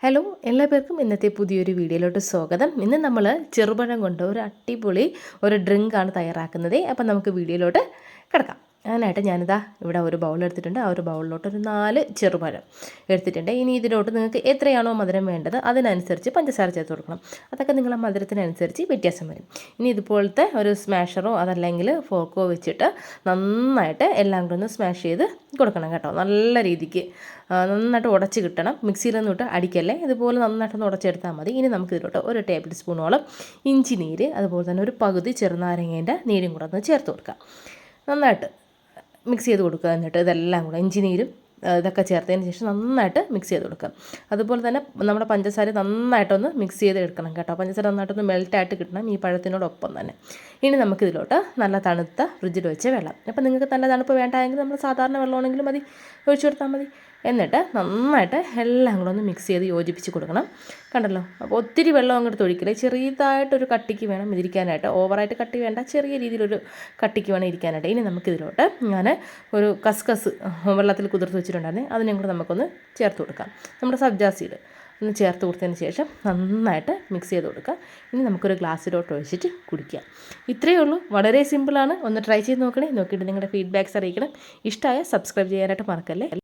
Hello എല്ലാവർക്കും ഇന്നത്തെ പുതിയൊരു വീഡിയോയിലോട്ട് സ്വാഗതം. ഇന്ന് നമ്മൾ ചെറുപഴം കൊണ്ട് ഒരു അടിപൊളി ഒരു ഡ്രിങ്കാണ് തയ്യാറാക്കുന്നത്. അപ്പം നമുക്ക് വീഡിയോയിലോട്ട് കിടക്കാം. അതിനായിട്ട് ഞാനിതാ ഇവിടെ ഒരു ബൗൾ എടുത്തിട്ടുണ്ട്. ആ ഒരു ബൗളിലോട്ട് ഒരു 4 ചെറുപഴം എടുത്തിട്ടുണ്ട്. ഇനി ഇതിലോട്ട് നിങ്ങൾക്ക് എത്രയാണോ മധുരം വേണ്ടത് അതിനനുസരിച്ച് പഞ്ചസാര ചേർത്ത് കൊടുക്കണം. അതൊക്കെ നിങ്ങളുടെ മധുരത്തിനനുസരിച്ച് വ്യത്യാസം വരും. ഇനി ഇതുപോലത്തെ ഒരു സ്മാഷറോ അതല്ലെങ്കിൽ ഫോർക്കോ വെച്ചിട്ട് നന്നായിട്ട് എല്ലാം കൂടെ ഒന്ന് സ്മാഷ് ചെയ്ത് കൊടുക്കണം കേട്ടോ. നല്ല രീതിക്ക് നന്നായിട്ട് ഉടച്ച് കിട്ടണം. മിക്സിയിലൊന്നും ഇട്ട് അടിക്കല്ലേ, ഇതുപോലെ നന്നായിട്ടൊന്ന് ഉടച്ചെടുത്താൽ മതി. ഇനി നമുക്ക് ഇതിലോട്ട് ഒരു ടേബിൾ സ്പൂണോളം ഇഞ്ചി നീര്, അതുപോലെ തന്നെ ഒരു പകുതി ചെറുനാരങ്ങേൻ്റെ നീരും കൂടെ ഒന്ന് ചേർത്ത് കൊടുക്കുക. നന്നായിട്ട് മിക്സ് ചെയ്ത് കൊടുക്കുക. എന്നിട്ട് ഇതെല്ലാം കൂടെ ഇഞ്ചി നീരും ഇതൊക്കെ ചേർത്തതിന് ശേഷം നന്നായിട്ട് മിക്സ് ചെയ്ത് കൊടുക്കുക. അതുപോലെ തന്നെ നമ്മുടെ പഞ്ചസാര നന്നായിട്ടൊന്ന് മിക്സ് ചെയ്ത് എടുക്കണം കേട്ടോ. പഞ്ചസാര നന്നായിട്ടൊന്ന് മെൽറ്റായിട്ട് കിട്ടണം ഈ പഴത്തിനോടൊപ്പം തന്നെ. ഇനി നമുക്കിതിലോട്ട് നല്ല തണുത്ത ഫ്രിഡ്ജിൽ വെച്ച വെള്ളം, അപ്പോൾ നിങ്ങൾക്ക് നല്ല തണുപ്പ് വേണ്ടായെങ്കിൽ നമ്മൾ സാധാരണ വെള്ളമാണെങ്കിലും മതി, ഒഴിച്ചു കൊടുത്താൽ മതി. എന്നിട്ട് നന്നായിട്ട് എല്ലാം കൂടെ ഒന്ന് മിക്സ് ചെയ്ത് യോജിപ്പിച്ച് കൊടുക്കണം. കണ്ടല്ലോ, അപ്പോൾ ഒത്തിരി വെള്ളം അങ്ങോട്ട് ഒഴിക്കില്ലേ, ചെറിയതായിട്ടൊരു കട്ടിക്ക് വേണം ഇതിരിക്കാനായിട്ട്. ഓവറായിട്ട് കട്ടി വേണ്ട, ചെറിയ രീതിയിലൊരു കട്ടിക്ക് വേണം ഇരിക്കാനായിട്ട്. ഇനി നമുക്കിതിലോട്ട് ഞാൻ ഒരു കസ്കസ് വെള്ളത്തിൽ കുതിർത്ത് വെച്ചിട്ടുണ്ടായിരുന്നു, അതിനും കൂടെ നമുക്കൊന്ന് ചേർത്ത് കൊടുക്കാം. നമ്മുടെ സബ്ജാ സീഡ് ഒന്ന് ചേർത്ത് കൊടുത്തതിന് ശേഷം നന്നായിട്ട് മിക്സ് ചെയ്ത് കൊടുക്കുക. ഇനി നമുക്കൊരു ഗ്ലാസ്സിലോട്ട് ഒഴിച്ചിട്ട് കുടിക്കാം. ഇത്രയേ ഉള്ളൂ, വളരെ സിമ്പിളാണ്. ഒന്ന് ട്രൈ ചെയ്ത് നോക്കണേ. നോക്കിയിട്ട് നിങ്ങളുടെ ഫീഡ്ബാക്ക്സ് അറിയിക്കണം. ഇഷ്ടമായ സബ്സ്ക്രൈബ് ചെയ്യാനായിട്ട് മറക്കല്ലേ.